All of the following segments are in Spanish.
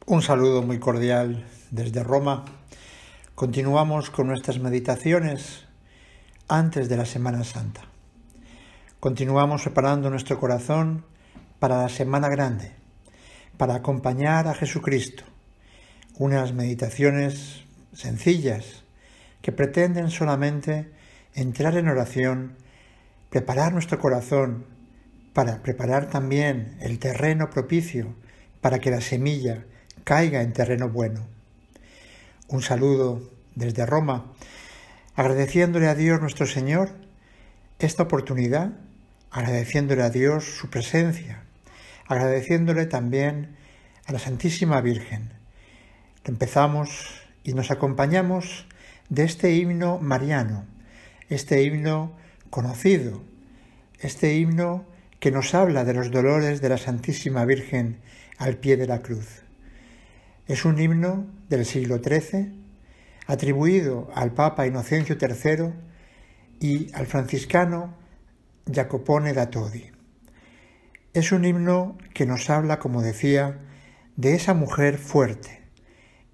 Un saludo muy cordial desde Roma. Continuamos con nuestras meditaciones antes de la Semana Santa. Continuamos preparando nuestro corazón para la Semana Grande, para acompañar a Jesucristo. Unas meditaciones sencillas que pretenden solamente entrar en oración, preparar nuestro corazón para preparar también el terreno propicio para que la semilla caiga en terreno bueno. Un saludo desde Roma, agradeciéndole a Dios nuestro Señor esta oportunidad, agradeciéndole a Dios su presencia, agradeciéndole también a la Santísima Virgen. Empezamos y nos acompañamos de este himno mariano, este himno conocido, este himno que nos habla de los dolores de la Santísima Virgen al pie de la cruz. Es un himno del siglo XIII, atribuido al Papa Inocencio III y al franciscano Jacopone da Todi. Es un himno que nos habla, como decía, de esa mujer fuerte,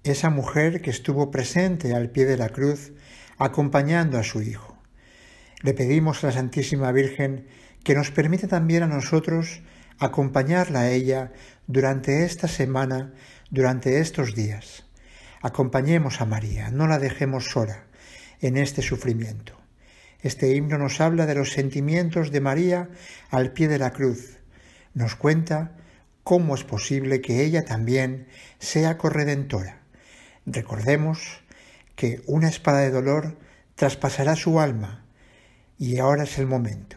esa mujer que estuvo presente al pie de la cruz acompañando a su hijo. Le pedimos a la Santísima Virgen que nos permita también a nosotros acompañarla a ella durante esta semana, durante estos días. Acompañemos a María, no la dejemos sola en este sufrimiento. Este himno nos habla de los sentimientos de María al pie de la cruz. Nos cuenta cómo es posible que ella también sea corredentora. Recordemos que una espada de dolor traspasará su alma y ahora es el momento,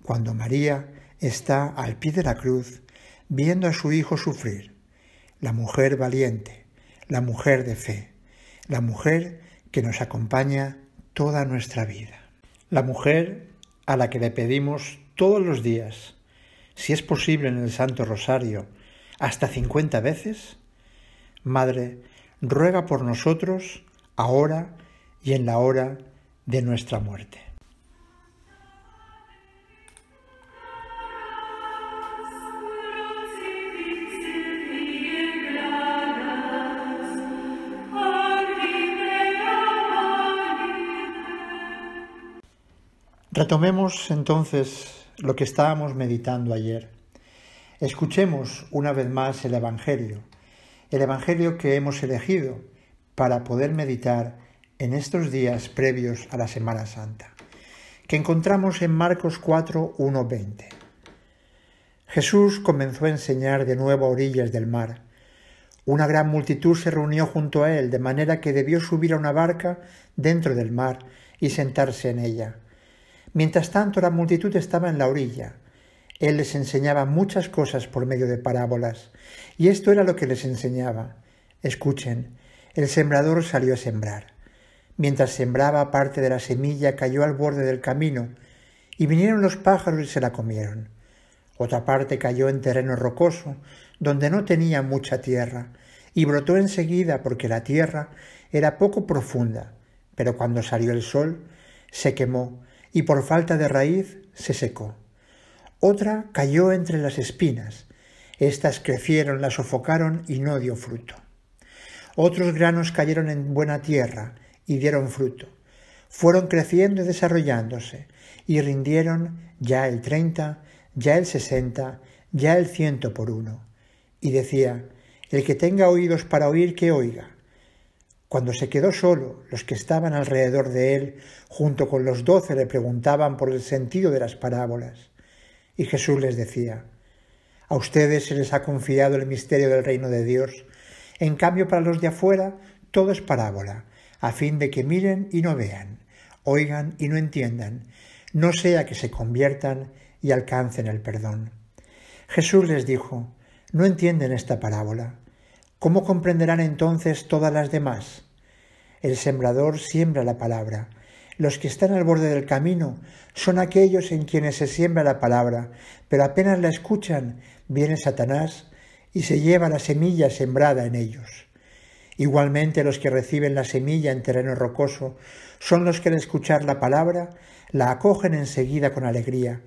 cuando María está al pie de la cruz viendo a su hijo sufrir. La mujer valiente, la mujer de fe, la mujer que nos acompaña toda nuestra vida. La mujer a la que le pedimos todos los días, si es posible en el Santo Rosario, hasta 50 veces, Madre, ruega por nosotros ahora y en la hora de nuestra muerte. Retomemos entonces lo que estábamos meditando ayer. Escuchemos una vez más el Evangelio que hemos elegido para poder meditar en estos días previos a la Semana Santa, que encontramos en Marcos 4, 1-20. Jesús comenzó a enseñar de nuevo a orillas del mar. Una gran multitud se reunió junto a él, de manera que debió subir a una barca dentro del mar y sentarse en ella. Mientras tanto, la multitud estaba en la orilla. Él les enseñaba muchas cosas por medio de parábolas, y esto era lo que les enseñaba. Escuchen, el sembrador salió a sembrar. Mientras sembraba, parte de la semilla cayó al borde del camino, y vinieron los pájaros y se la comieron. Otra parte cayó en terreno rocoso, donde no tenía mucha tierra, y brotó enseguida porque la tierra era poco profunda, pero cuando salió el sol, se quemó, y por falta de raíz se secó. Otra cayó entre las espinas. Estas crecieron, la sofocaron y no dio fruto. Otros granos cayeron en buena tierra y dieron fruto. Fueron creciendo y desarrollándose, y rindieron ya el 30, ya el 60, ya el 100 por uno. Y decía, el que tenga oídos para oír, que oiga. Cuando se quedó solo, los que estaban alrededor de él, junto con los 12, le preguntaban por el sentido de las parábolas. Y Jesús les decía, a ustedes se les ha confiado el misterio del reino de Dios. En cambio, para los de afuera, todo es parábola, a fin de que miren y no vean, oigan y no entiendan, no sea que se conviertan y alcancen el perdón. Jesús les dijo, no entienden esta parábola. ¿Cómo comprenderán entonces todas las demás? El sembrador siembra la palabra. Los que están al borde del camino son aquellos en quienes se siembra la palabra, pero apenas la escuchan, viene Satanás y se lleva la semilla sembrada en ellos. Igualmente los que reciben la semilla en terreno rocoso son los que al escuchar la palabra la acogen enseguida con alegría,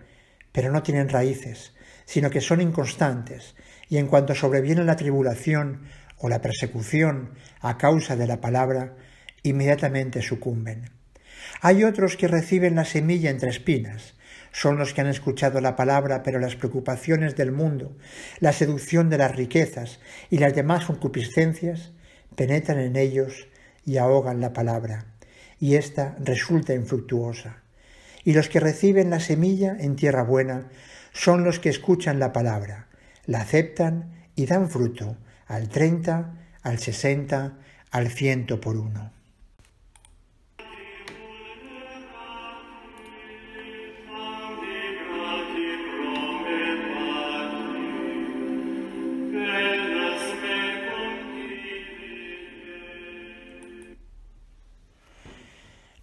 pero no tienen raíces, sino que son inconstantes, y en cuanto sobreviene la tribulación o la persecución a causa de la palabra, inmediatamente sucumben. Hay otros que reciben la semilla entre espinas. Son los que han escuchado la palabra, pero las preocupaciones del mundo, la seducción de las riquezas y las demás concupiscencias penetran en ellos y ahogan la palabra, y ésta resulta infructuosa. Y los que reciben la semilla en tierra buena son los que escuchan la palabra, la aceptan y dan fruto al 30, al 60, al 100 por uno.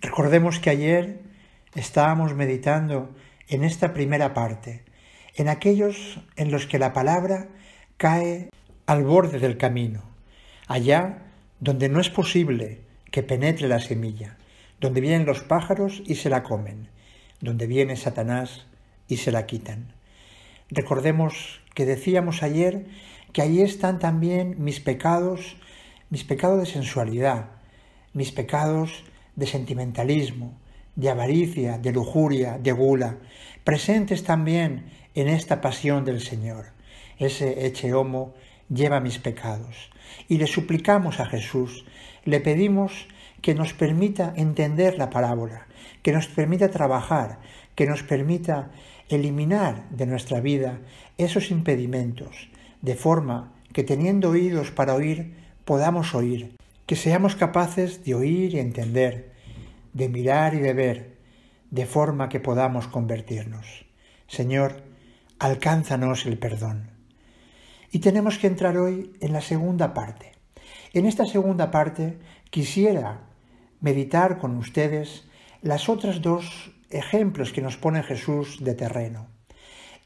Recordemos que ayer estábamos meditando en esta primera parte, en aquellos en los que la palabra cae al borde del camino, allá donde no es posible que penetre la semilla, donde vienen los pájaros y se la comen, donde viene Satanás y se la quitan. Recordemos que decíamos ayer que allí están también mis pecados de sensualidad, mis pecados de sentimentalismo, de avaricia, de lujuria, de gula, presentes también en esta pasión del Señor. Ese ecce homo lleva mis pecados. Y le suplicamos a Jesús, le pedimos que nos permita entender la parábola, que nos permita trabajar, que nos permita eliminar de nuestra vida esos impedimentos, de forma que teniendo oídos para oír, podamos oír, que seamos capaces de oír y entender, de mirar y de ver, de forma que podamos convertirnos. Señor, alcánzanos el perdón. Y tenemos que entrar hoy en la segunda parte. En esta segunda parte quisiera meditar con ustedes las otras dos ejemplos que nos pone Jesús de terreno.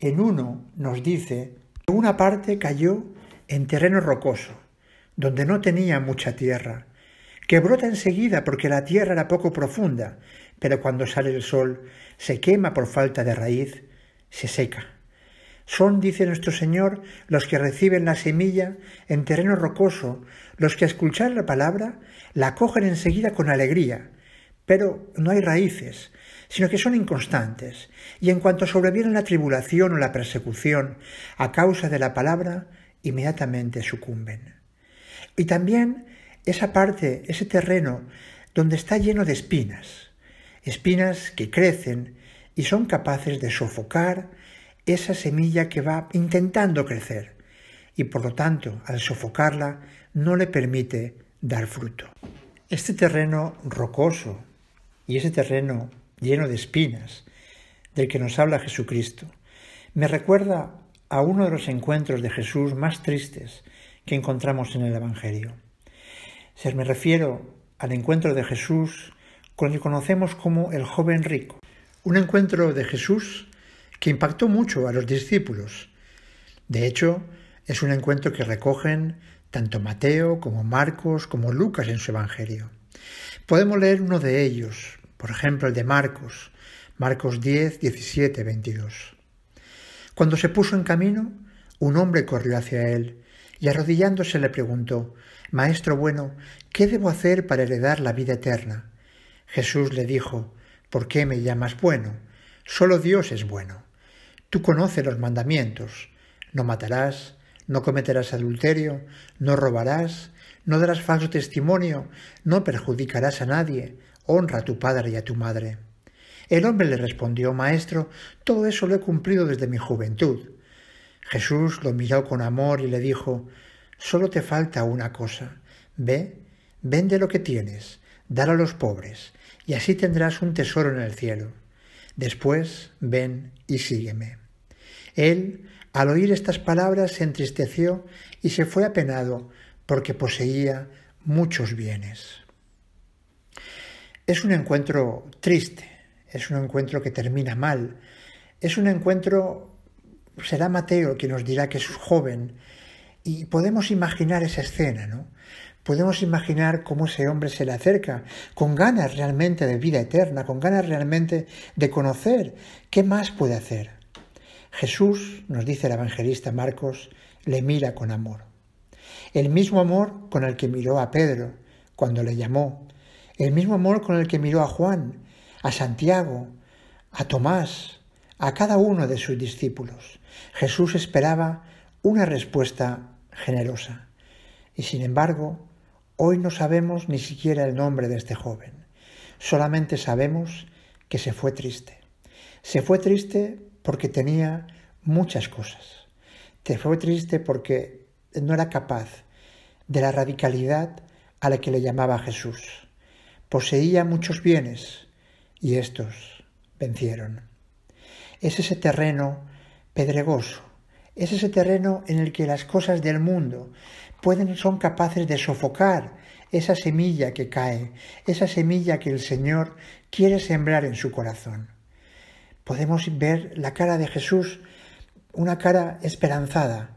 En uno nos dice que una parte cayó en terreno rocoso, donde no tenía mucha tierra, que brota enseguida porque la tierra era poco profunda, pero cuando sale el sol se quema por falta de raíz, se seca. Son, dice nuestro Señor, los que reciben la semilla en terreno rocoso, los que a escuchar la palabra la cogen enseguida con alegría, pero no hay raíces, sino que son inconstantes, y en cuanto sobreviene la tribulación o la persecución a causa de la palabra, inmediatamente sucumben. Y también esa parte, ese terreno donde está lleno de espinas que crecen y son capaces de sofocar esa semilla que va intentando crecer y por lo tanto al sofocarla no le permite dar fruto. Este terreno rocoso y ese terreno lleno de espinas del que nos habla Jesucristo me recuerda a uno de los encuentros de Jesús más tristes que encontramos en el Evangelio. Me refiero al encuentro de Jesús con el que conocemos como el joven rico. Un encuentro de Jesús que impactó mucho a los discípulos. De hecho, es un encuentro que recogen tanto Mateo como Marcos como Lucas en su Evangelio. Podemos leer uno de ellos, por ejemplo el de Marcos 10, 17, 22. Cuando se puso en camino, un hombre corrió hacia él y arrodillándose le preguntó: «Maestro bueno, ¿qué debo hacer para heredar la vida eterna?» Jesús le dijo: «¿Por qué me llamas bueno? Solo Dios es bueno. Tú conoces los mandamientos: no matarás, no cometerás adulterio, no robarás, no darás falso testimonio, no perjudicarás a nadie, honra a tu padre y a tu madre». El hombre le respondió: «Maestro, todo eso lo he cumplido desde mi juventud». Jesús lo miró con amor y le dijo: «Solo te falta una cosa. Ve, vende lo que tienes, dalo a los pobres, y así tendrás un tesoro en el cielo. Después ven y sígueme». Él, al oír estas palabras, se entristeció y se fue apenado porque poseía muchos bienes. Es un encuentro triste, es un encuentro que termina mal, es un encuentro, será Mateo quien nos dirá que es joven, y podemos imaginar esa escena, ¿no? Podemos imaginar cómo ese hombre se le acerca con ganas realmente de vida eterna, con ganas realmente de conocer qué más puede hacer. Jesús, nos dice el evangelista Marcos, le mira con amor. El mismo amor con el que miró a Pedro cuando le llamó, el mismo amor con el que miró a Juan, a Santiago, a Tomás, a cada uno de sus discípulos. Jesús esperaba una respuesta generosa. Y sin embargo, hoy no sabemos ni siquiera el nombre de este joven. Solamente sabemos que se fue triste. Se fue triste porque tenía muchas cosas. Se fue triste porque no era capaz de la radicalidad a la que le llamaba Jesús. Poseía muchos bienes y estos vencieron. Es ese terreno pedregoso, es ese terreno en el que las cosas del mundo son capaces de sofocar esa semilla que cae, esa semilla que el Señor quiere sembrar en su corazón. Podemos ver la cara de Jesús, una cara esperanzada,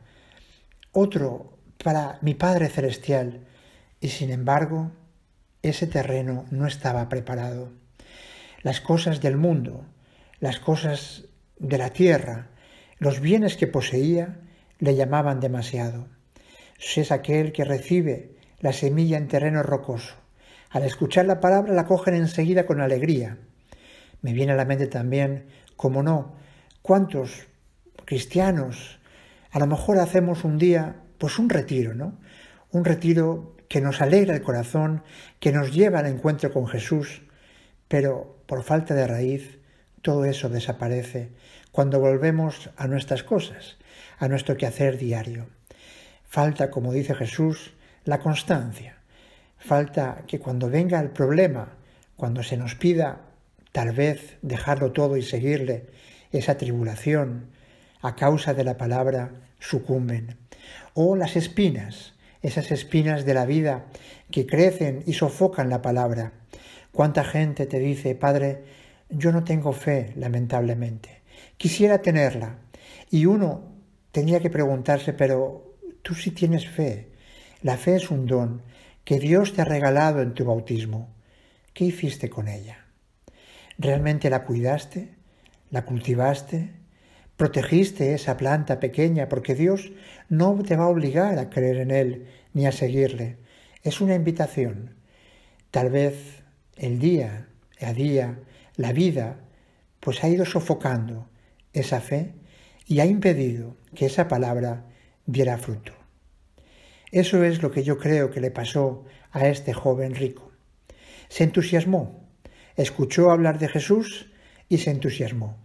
otro para mi Padre Celestial, y sin embargo, ese terreno no estaba preparado. Las cosas del mundo, las cosas de la tierra, los bienes que poseía, le llamaban demasiado. Es aquel que recibe la semilla en terreno rocoso. Al escuchar la palabra la cogen enseguida con alegría. Me viene a la mente también, cómo no, cuántos cristianos a lo mejor hacemos un día, pues un retiro, ¿no? Un retiro que nos alegra el corazón, que nos lleva al encuentro con Jesús, pero por falta de raíz todo eso desaparece cuando volvemos a nuestras cosas, a nuestro quehacer diario. Falta, como dice Jesús, la constancia. Falta que cuando venga el problema, cuando se nos pida tal vez dejarlo todo y seguirle, esa tribulación a causa de la palabra sucumben. O las espinas, esas espinas de la vida que crecen y sofocan la palabra. ¿Cuánta gente te dice, Padre, yo no tengo fe, lamentablemente? Quisiera tenerla. Y uno tendría que preguntarse, pero tú sí tienes fe. La fe es un don que Dios te ha regalado en tu bautismo. ¿Qué hiciste con ella? ¿Realmente la cuidaste? ¿La cultivaste? ¿Protegiste esa planta pequeña? Porque Dios no te va a obligar a creer en Él ni a seguirle. Es una invitación. Tal vez el día a día, la vida, pues ha ido sofocando esa fe y ha impedido que esa palabra diera fruto. Eso es lo que yo creo que le pasó a este joven rico. Se entusiasmó, escuchó hablar de Jesús y se entusiasmó.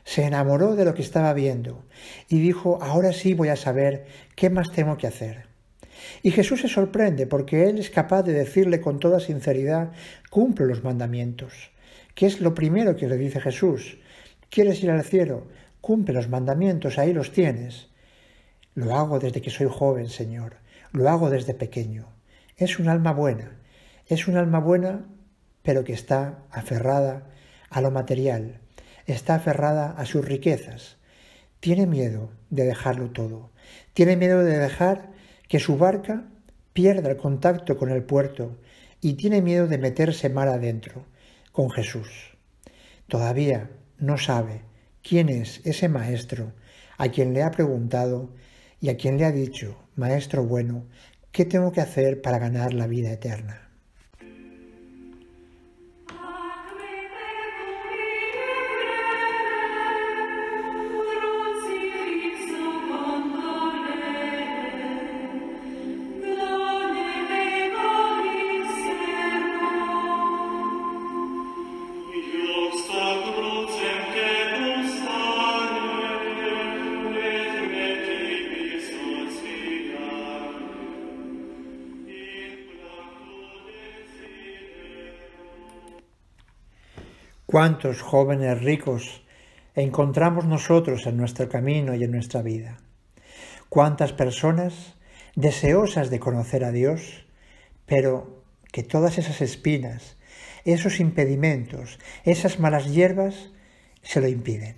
Se enamoró de lo que estaba viendo y dijo, ahora sí voy a saber qué más tengo que hacer. Y Jesús se sorprende porque Él es capaz de decirle con toda sinceridad, cumple los mandamientos. ¿Qué es lo primero que le dice Jesús? ¿Quieres ir al cielo? Cumple los mandamientos, ahí los tienes. Lo hago desde que soy joven, Señor. Lo hago desde pequeño. Es un alma buena, pero que está aferrada a lo material, está aferrada a sus riquezas. Tiene miedo de dejarlo todo. Tiene miedo de dejar que su barca pierda el contacto con el puerto y tiene miedo de meterse mar adentro con Jesús. Todavía no sabe quién es ese maestro a quien le ha preguntado y a quien le ha dicho, Maestro bueno, ¿qué tengo que hacer para ganar la vida eterna? ¿Cuántos jóvenes ricos encontramos nosotros en nuestro camino y en nuestra vida? ¿Cuántas personas deseosas de conocer a Dios, pero que todas esas espinas, esos impedimentos, esas malas hierbas se lo impiden?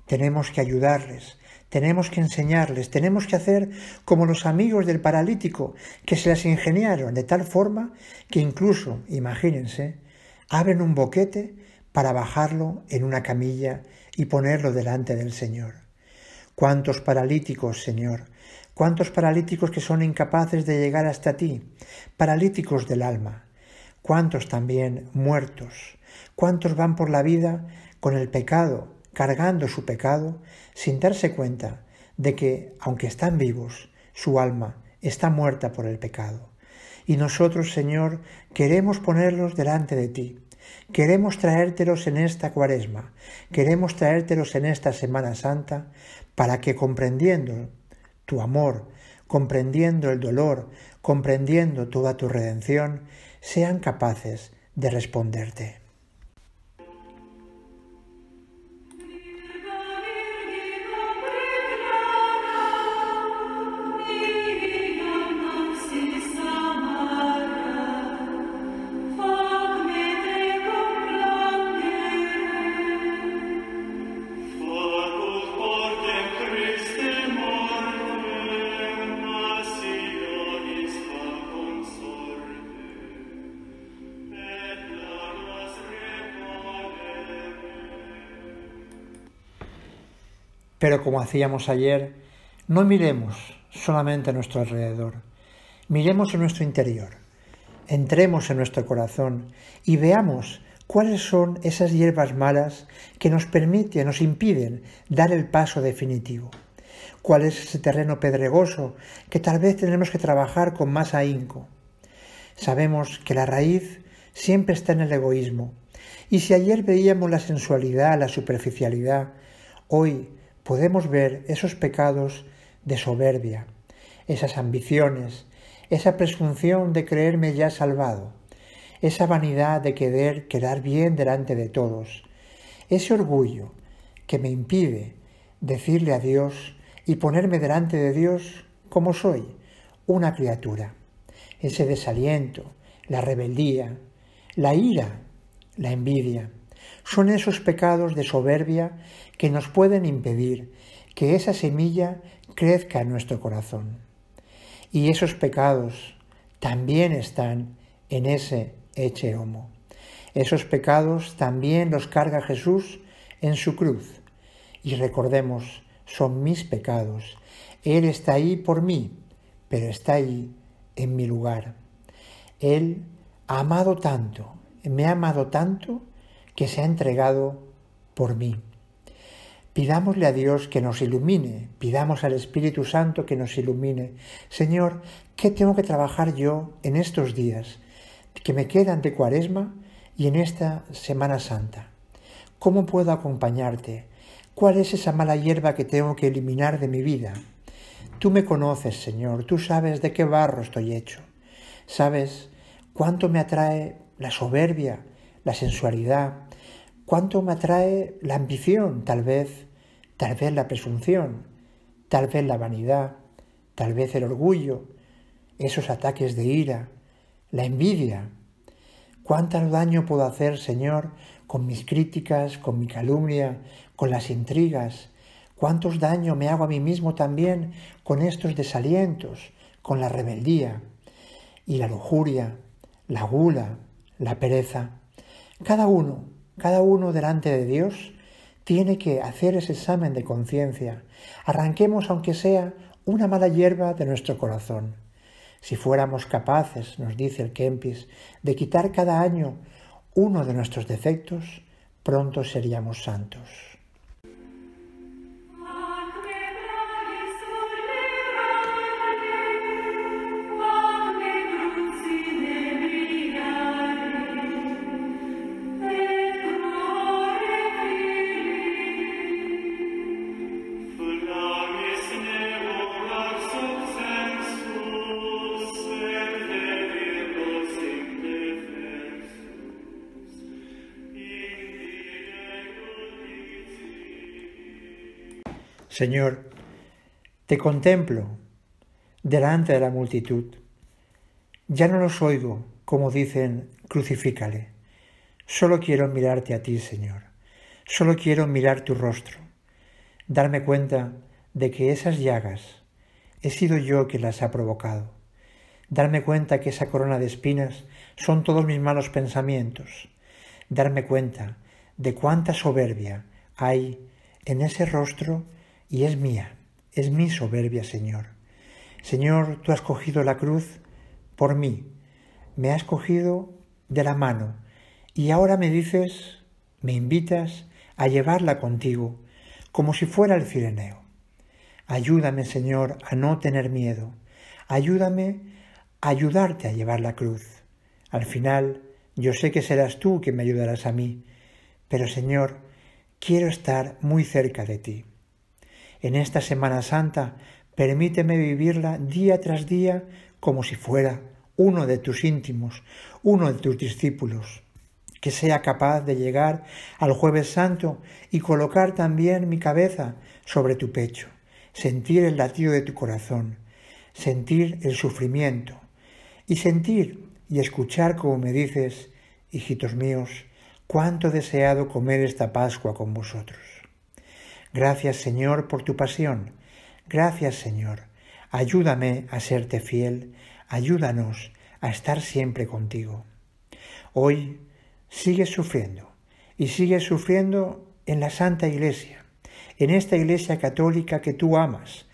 Tenemos que ayudarles, tenemos que enseñarles, tenemos que hacer como los amigos del paralítico que se las ingeniaron de tal forma que incluso, imagínense, abren un boquete para bajarlo en una camilla y ponerlo delante del Señor. ¿Cuántos paralíticos, Señor? ¿Cuántos paralíticos que son incapaces de llegar hasta ti? Paralíticos del alma. ¿Cuántos también muertos? ¿Cuántos van por la vida con el pecado, cargando su pecado, sin darse cuenta de que, aunque están vivos, su alma está muerta por el pecado? Y nosotros, Señor, queremos ponerlos delante de ti. Queremos traértelos en esta Cuaresma, queremos traértelos en esta Semana Santa, para que comprendiendo tu amor, comprendiendo el dolor, comprendiendo toda tu redención, sean capaces de responderte. Pero como hacíamos ayer, no miremos solamente a nuestro alrededor, miremos en nuestro interior, entremos en nuestro corazón y veamos cuáles son esas hierbas malas que nos impiden dar el paso definitivo. ¿Cuál es ese terreno pedregoso que tal vez tenemos que trabajar con más ahínco? Sabemos que la raíz siempre está en el egoísmo, y si ayer veíamos la sensualidad, la superficialidad, hoy podemos ver esos pecados de soberbia, esas ambiciones, esa presunción de creerme ya salvado, esa vanidad de querer quedar bien delante de todos, ese orgullo que me impide decirle a Dios y ponerme delante de Dios como soy, una criatura, ese desaliento, la rebeldía, la ira, la envidia. Son esos pecados de soberbia que nos pueden impedir que esa semilla crezca en nuestro corazón. Y esos pecados también están en ese ecce homo. Esos pecados también los carga Jesús en su cruz. Y recordemos, son mis pecados. Él está ahí por mí, pero está ahí en mi lugar. Él ha amado tanto, me ha amado tanto, que se ha entregado por mí. Pidámosle a Dios que nos ilumine, pidamos al Espíritu Santo que nos ilumine. Señor, ¿qué tengo que trabajar yo en estos días que me quedan de Cuaresma y en esta Semana Santa? ¿Cómo puedo acompañarte? ¿Cuál es esa mala hierba que tengo que eliminar de mi vida? Tú me conoces, Señor, tú sabes de qué barro estoy hecho. Sabes cuánto me atrae la soberbia, la sensualidad, cuánto me atrae la ambición, tal vez la presunción, tal vez la vanidad, tal vez el orgullo, esos ataques de ira, la envidia. ¿Cuánto daño puedo hacer, Señor, con mis críticas, con mi calumnia, con las intrigas? ¿Cuántos daño me hago a mí mismo también con estos desalientos, con la rebeldía y la lujuria, la gula, la pereza? Cada uno delante de Dios tiene que hacer ese examen de conciencia. Arranquemos, aunque sea, una mala hierba de nuestro corazón. Si fuéramos capaces, nos dice el Kempis, de quitar cada año uno de nuestros defectos, pronto seríamos santos. Señor, te contemplo delante de la multitud. Ya no los oigo, como dicen, crucifícale. Solo quiero mirarte a ti, Señor. Solo quiero mirar tu rostro. Darme cuenta de que esas llagas he sido yo quien las ha provocado. Darme cuenta que esa corona de espinas son todos mis malos pensamientos. Darme cuenta de cuánta soberbia hay en ese rostro y es mía. es mi soberbia, Señor. Señor, tú has cogido la cruz por mí, me has cogido de la mano y ahora me dices, me invitas a llevarla contigo, como si fuera el Cireneo. Ayúdame, Señor, a no tener miedo. Ayúdame a ayudarte a llevar la cruz. Al final, yo sé que serás tú quien me ayudarás a mí, pero, Señor, quiero estar muy cerca de ti. En esta Semana Santa, permíteme vivirla día tras día como si fuera uno de tus íntimos, uno de tus discípulos, que sea capaz de llegar al Jueves Santo y colocar también mi cabeza sobre tu pecho, sentir el latido de tu corazón, sentir el sufrimiento y sentir y escuchar como me dices, hijitos míos, cuánto he deseado comer esta Pascua con vosotros. Gracias, Señor, por tu pasión. Gracias, Señor. Ayúdame a serte fiel. Ayúdanos a estar siempre contigo. Hoy sigues sufriendo y sigues sufriendo en la Santa Iglesia, en esta Iglesia católica que tú amas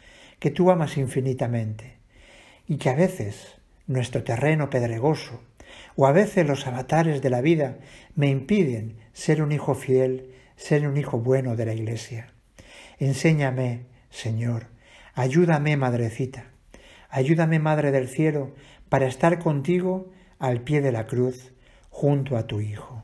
infinitamente y que a veces nuestro terreno pedregoso o a veces los avatares de la vida me impiden ser un hijo fiel, ser un hijo bueno de la Iglesia. Enséñame, Señor, ayúdame, Madrecita, ayúdame, Madre del Cielo, para estar contigo al pie de la cruz, junto a tu Hijo.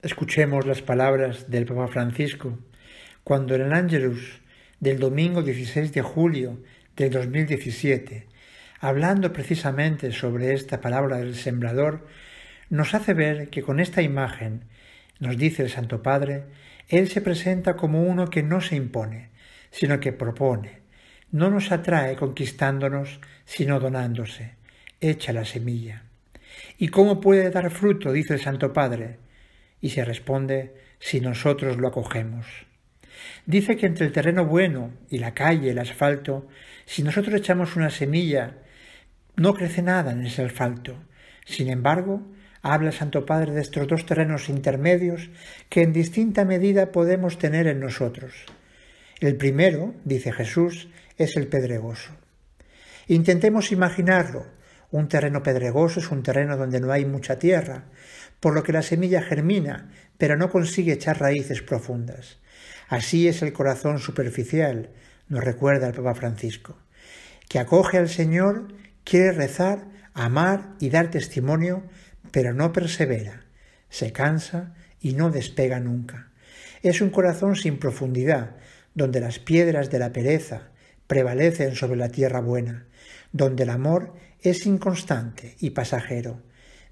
Escuchemos las palabras del Papa Francisco cuando en el Ángelus del domingo 16 de julio del 2017, hablando precisamente sobre esta palabra del sembrador, nos hace ver que con esta imagen, nos dice el Santo Padre, Él se presenta como uno que no se impone, sino que propone, no nos atrae conquistándonos, sino donándose, echa la semilla. ¿Y cómo puede dar fruto? Dice el Santo Padre. Y se responde, si nosotros lo acogemos. Dice que entre el terreno bueno y la calle, el asfalto, si nosotros echamos una semilla, no crece nada en ese asfalto. Sin embargo, habla el Santo Padre de estos dos terrenos intermedios que en distinta medida podemos tener en nosotros. El primero, dice Jesús, es el pedregoso. Intentemos imaginarlo. Un terreno pedregoso es un terreno donde no hay mucha tierra, por lo que la semilla germina, pero no consigue echar raíces profundas. Así es el corazón superficial, nos recuerda el Papa Francisco, que acoge al Señor, quiere rezar, amar y dar testimonio, pero no persevera, se cansa y no despega nunca. Es un corazón sin profundidad, donde las piedras de la pereza prevalecen sobre la tierra buena, donde el amor es inconstante y pasajero,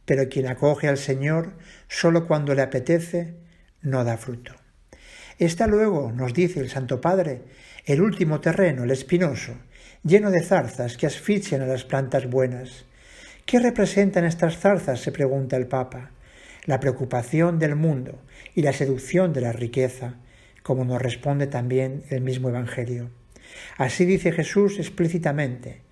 pero quien acoge al Señor solo cuando le apetece, no da fruto. Está luego, nos dice el Santo Padre, el último terreno, el espinoso, lleno de zarzas que asfixian a las plantas buenas. ¿Qué representan estas zarzas?, se pregunta el Papa. La preocupación del mundo y la seducción de la riqueza, como nos responde también el mismo Evangelio. Así dice Jesús explícitamente.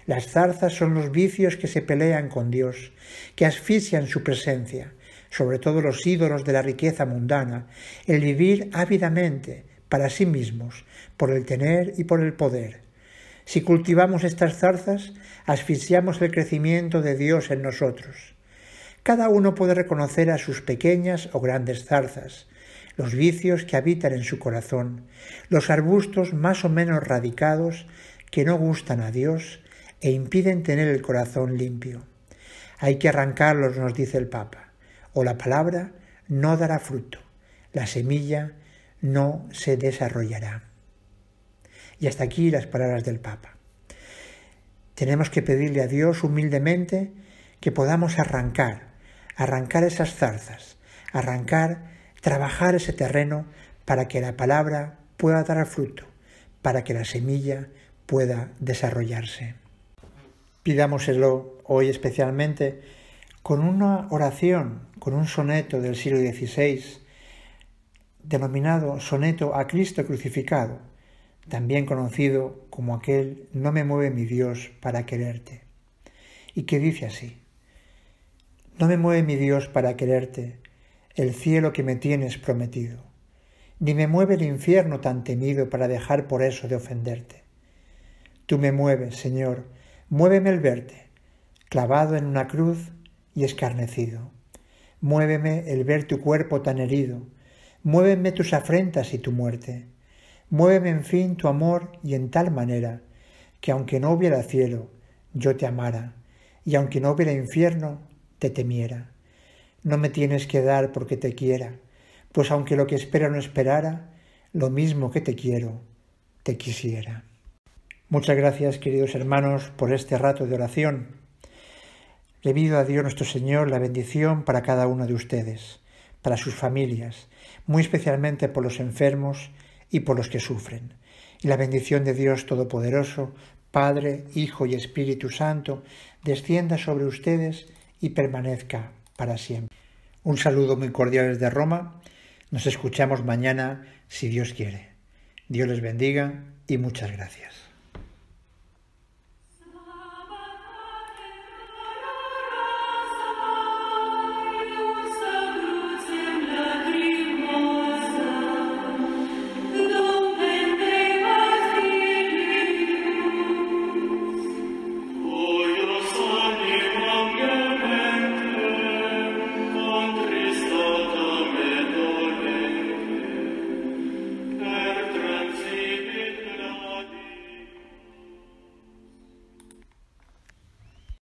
Las zarzas son los vicios que se pelean con Dios, que asfixian su presencia, sobre todo los ídolos de la riqueza mundana, el vivir ávidamente para sí mismos, por el tener y por el poder. Si cultivamos estas zarzas, asfixiamos el crecimiento de Dios en nosotros. Cada uno puede reconocer a sus pequeñas o grandes zarzas, los vicios que habitan en su corazón, los arbustos más o menos radicados que no gustan a Dios e impiden tener el corazón limpio. Hay que arrancarlos, nos dice el Papa, o la palabra no dará fruto, la semilla no se desarrollará. Y hasta aquí las palabras del Papa. Tenemos que pedirle a Dios humildemente que podamos arrancar esas zarzas, arrancar trabajar ese terreno para que la palabra pueda dar fruto, para que la semilla pueda desarrollarse. Pidámoselo hoy especialmente con una oración, con un soneto del siglo XVI, denominado Soneto a Cristo Crucificado, también conocido como aquel No me mueve mi Dios para quererte, y que dice así: No me mueve mi Dios para quererte el cielo que me tienes prometido, ni me mueve el infierno tan temido para dejar por eso de ofenderte. Tú me mueves, Señor, muéveme el verte, clavado en una cruz y escarnecido. Muéveme el ver tu cuerpo tan herido, muéveme tus afrentas y tu muerte. Muéveme en fin tu amor y en tal manera que aunque no hubiera cielo, yo te amara, y aunque no hubiera infierno, te temiera. No me tienes que dar porque te quiera, pues aunque lo que espero no esperara, lo mismo que te quiero, te quisiera. Muchas gracias, queridos hermanos, por este rato de oración. Le pido a Dios nuestro Señor la bendición para cada uno de ustedes, para sus familias, muy especialmente por los enfermos y por los que sufren. Y la bendición de Dios Todopoderoso, Padre, Hijo y Espíritu Santo, descienda sobre ustedes y permanezca para siempre. Un saludo muy cordial desde Roma. Nos escuchamos mañana, si Dios quiere. Dios les bendiga y muchas gracias.